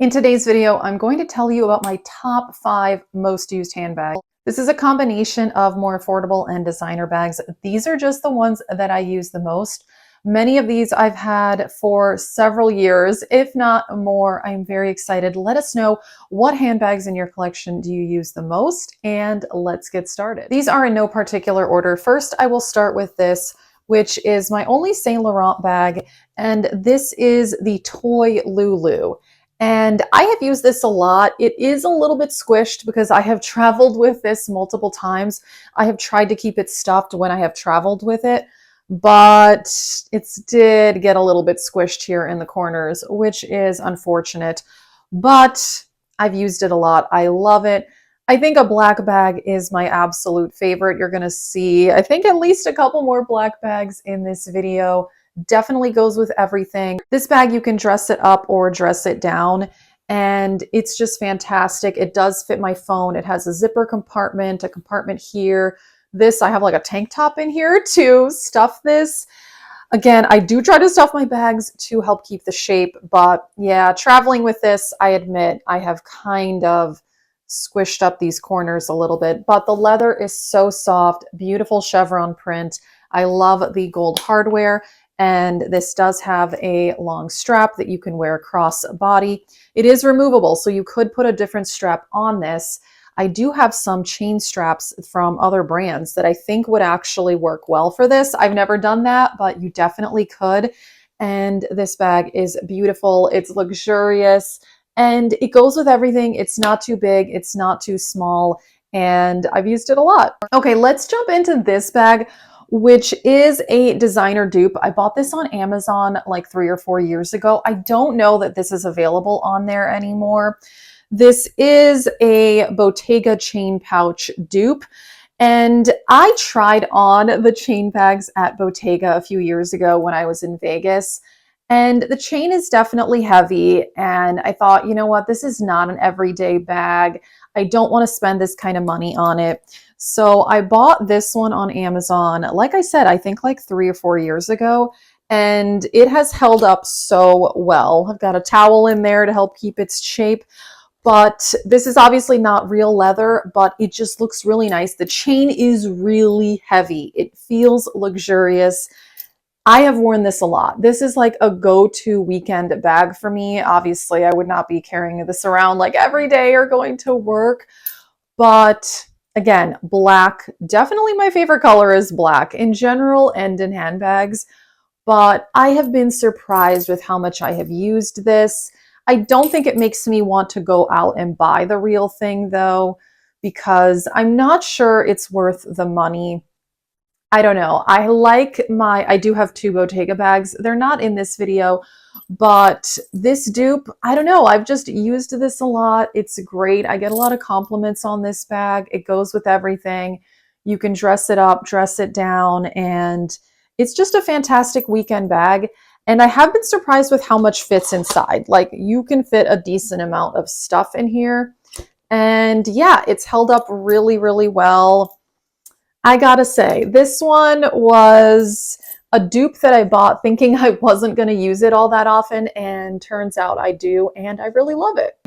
In today's video, I'm going to tell you about my top 5 most used handbags. This is a combination of more affordable and designer bags. These are just the ones that I use the most. Many of these I've had for several years, if not more. I'm very excited. Let us know what handbags in your collection do you use the most, and let's get started. These are in no particular order. First, I will start with this, which is my only Saint Laurent bag, and this is the toy Loulou. And I have used this a lot. It is a little bit squished because I have traveled with this multiple times. I have tried to keep it stuffed when I have traveled with it, but it did get a little bit squished here in the corners, which is unfortunate. But I've used it a lot. I love it. I think a black bag is my absolute favorite. You're going to see, I think, at least a couple more black bags in this video. Definitely goes with everything. This bag, you can dress it up or dress it down, and it's just fantastic. It does fit my phone. It has a zipper compartment, a compartment here. This, I have like a tank top in here to stuff this. Again, I do try to stuff my bags to help keep the shape, but yeah, traveling with this, I admit I have kind of squished up these corners a little bit, but the leather is so soft, beautiful chevron print. I love the gold hardware. And this does have a long strap that you can wear across body. It is removable, so you could put a different strap on this. I do have some chain straps from other brands that I think would actually work well for this. I've never done that, but you definitely could. And this bag is beautiful. It's luxurious, and it goes with everything. It's not too big. It's not too small, and I've used it a lot. Okay, let's jump into this bag, which is a designer dupe. I bought this on Amazon like 3 or 4 years ago. I don't know that this is available on there anymore. This is a Bottega chain pouch dupe, and I tried on the chain bags at Bottega a few years ago when I was in Vegas, and the chain is definitely heavy, and I thought, you know what, this is not an everyday bag. I don't want to spend this kind of money on it. So I bought this one on Amazon, like I said, I think like 3 or 4 years ago, and it has held up so well. I've got a towel in there to help keep its shape, but this is obviously not real leather, but it just looks really nice. The chain is really heavy. It feels luxurious. I have worn this a lot. This is like a go-to weekend bag for me. Obviously, I would not be carrying this around like every day or going to work, but again, black, definitely my favorite color is black in general and in handbags, but I have been surprised with how much I have used this. I don't think it makes me want to go out and buy the real thing though, because I'm not sure it's worth the money. I don't know. I do have 2 Bottega bags. They're not in this video, but this dupe, I don't know. I've just used this a lot. It's great. I get a lot of compliments on this bag. It goes with everything. You can dress it up, dress it down, and it's just a fantastic weekend bag. And I have been surprised with how much fits inside. Like, you can fit a decent amount of stuff in here. And yeah, it's held up really, really well. I gotta say, this one was a dupe that I bought thinking I wasn't going to use it all that often, and turns out I do, and I really love it.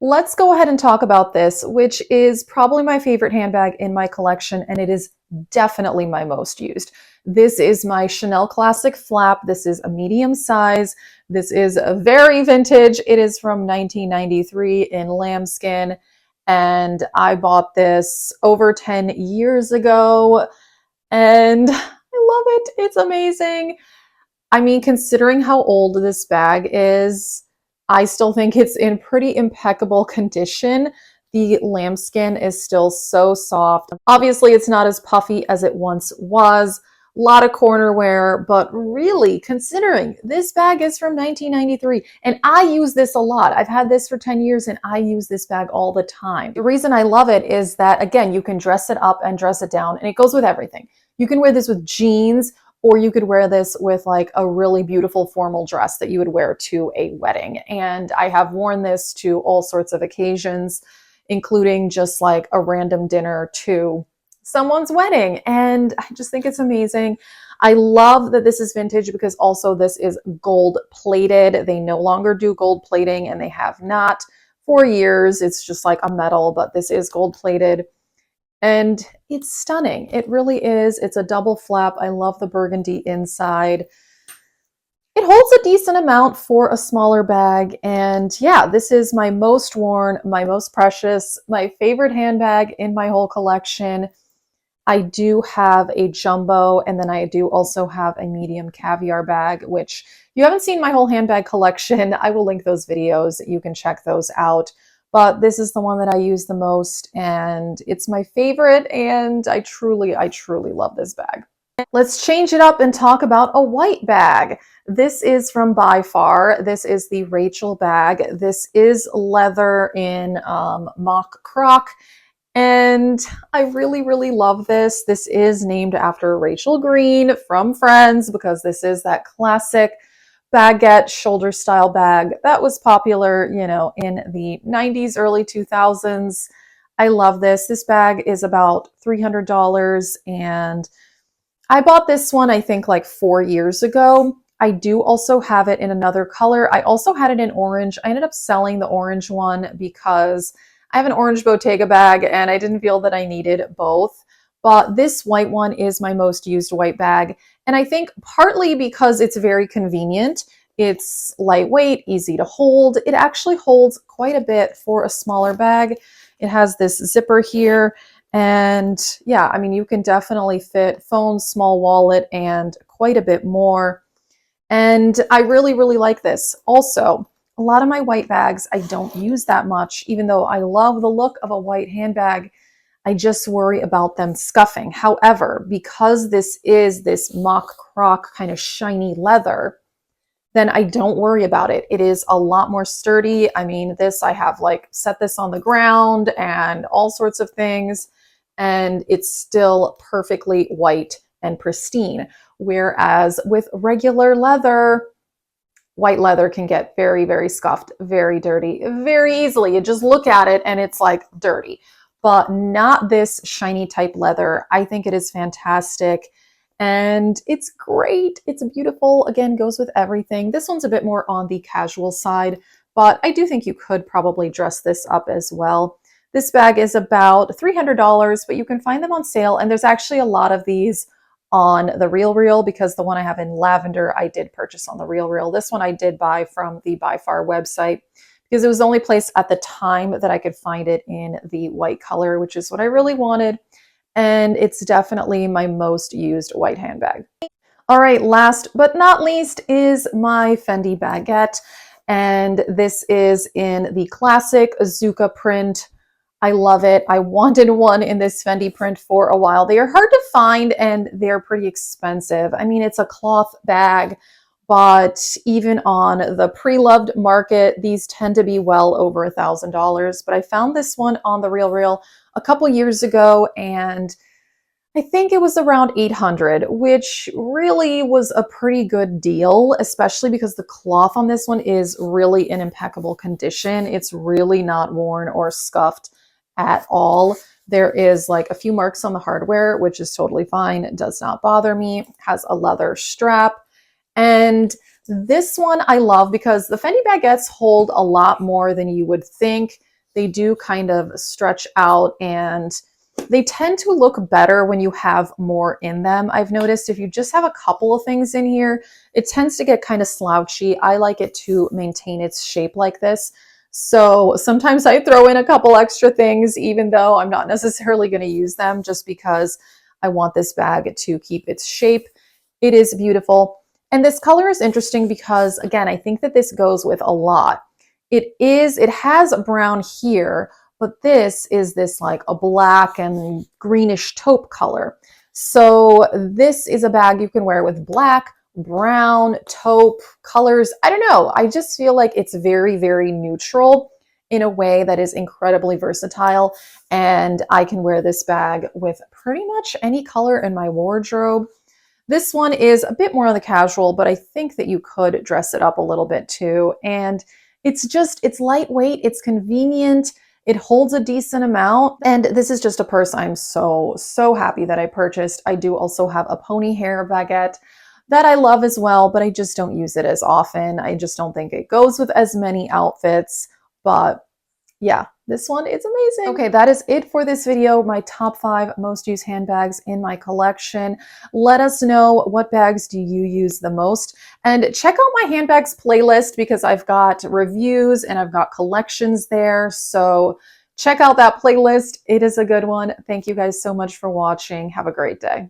Let's go ahead and talk about this, which is probably my favorite handbag in my collection, and it is definitely my most used. This is my Chanel Classic Flap. This is a medium size. This is a very vintage. It is from 1993 in lambskin. And I bought this over 10 years ago, and I love it. It's amazing. I mean, considering how old this bag is, I still think it's in pretty impeccable condition. The lambskin is still so soft. Obviously, it's not as puffy as it once was. A lot of corner wear, but really, considering this bag is from 1993, and I use this a lot. I've had this for 10 years, and I use this bag all the time. The reason I love it is that, again, you can dress it up and dress it down, and it goes with everything. You can wear this with jeans, or you could wear this with like a really beautiful formal dress that you would wear to a wedding. And I have worn this to all sorts of occasions, including just like a random dinner to someone's wedding, and I just think it's amazing. I love that this is vintage because also this is gold plated. They no longer do gold plating, and they have not for years. It's just like a metal, but this is gold plated. And it's stunning. It really is. It's a double flap. I love the burgundy inside. It holds a decent amount for a smaller bag. And yeah, this is my most worn, my most precious, my favorite handbag in my whole collection. I do have a jumbo, and then I do also have a medium caviar bag, which if you haven't seen my whole handbag collection, I will link those videos. You can check those out. But this is the one that I use the most, and it's my favorite, and I truly love this bag. Let's change it up and talk about a white bag. This is from By Far. This is the Rachel bag. This is leather in mock croc. And I really love this. This is named after Rachel Green from Friends because this is that classic baguette shoulder style bag that was popular, you know, in the 90s, early 2000s. I love this. This bag is about $300, and I bought this one, I think, like 4 years ago. I do also have it in another color. I also had it in orange. I ended up selling the orange one because I have an orange Bottega bag and I didn't feel that I needed both. But this white one is my most used white bag. And I think partly because it's very convenient. It's lightweight, easy to hold. It actually holds quite a bit for a smaller bag. It has this zipper here. And yeah, I mean, you can definitely fit phone, small wallet, and quite a bit more. And I really like this. Also, a lot of my white bags I don't use that much, even though I love the look of a white handbag. I just worry about them scuffing. However, because this is this mock croc kind of shiny leather, then I don't worry about it. It is a lot more sturdy. I mean, this, I have like set this on the ground and all sorts of things, and it's still perfectly white and pristine. Whereas with regular leather, white leather can get very scuffed, very dirty, very easily. You just look at it and it's like dirty, but not this shiny type leather. I think it is fantastic. And it's great. It's beautiful. Again, goes with everything. This one's a bit more on the casual side, but I do think you could probably dress this up as well. This bag is about $300, but you can find them on sale. And there's actually a lot of these on the RealReal because the one I have in lavender, I did purchase on the RealReal. This one I did buy from the By Far website because it was the only place at the time that I could find it in the white color, which is what I really wanted. And it's definitely my most used white handbag. All right, last but not least is my Fendi baguette. And this is in the classic Azuka print. I love it. I wanted one in this Fendi print for a while. They are hard to find and they're pretty expensive. I mean, it's a cloth bag, but even on the pre-loved market, these tend to be well over $1,000. But I found this one on the RealReal a couple years ago, and I think it was around 800, which really was a pretty good deal, especially because the cloth on this one is really in impeccable condition. It's really not worn or scuffed at all. There is like a few marks on the hardware, which is totally fine. It does not bother me. It has a leather strap. And this one I love because the Fendi baguettes hold a lot more than you would think. They do kind of stretch out and they tend to look better when you have more in them. I've noticed if you just have a couple of things in here, it tends to get kind of slouchy. I like it to maintain its shape like this. So sometimes I throw in a couple extra things, even though I'm not necessarily going to use them, just because I want this bag to keep its shape. It is beautiful. And this color is interesting because, again, I think that this goes with a lot. It has brown here, but this is this like a black and greenish taupe color. So this is a bag you can wear with black, brown, taupe colors. I don't know. I just feel like it's very neutral in a way that is incredibly versatile. And I can wear this bag with pretty much any color in my wardrobe. This one is a bit more on the casual, but I think that you could dress it up a little bit too. And it's lightweight, it's convenient, It holds a decent amount. And this is just a purse I'm so, so happy that I purchased. I do also have a pony hair baguette that I love as well, but I just don't use it as often. I just don't think it goes with as many outfits. But yeah, this one is amazing. Okay, that is it for this video. My top 5 most used handbags in my collection. Let us know, what bags do you use the most? And check out my handbags playlist because I've got reviews and I've got collections there. So check out that playlist. It is a good one. Thank you guys so much for watching. Have a great day.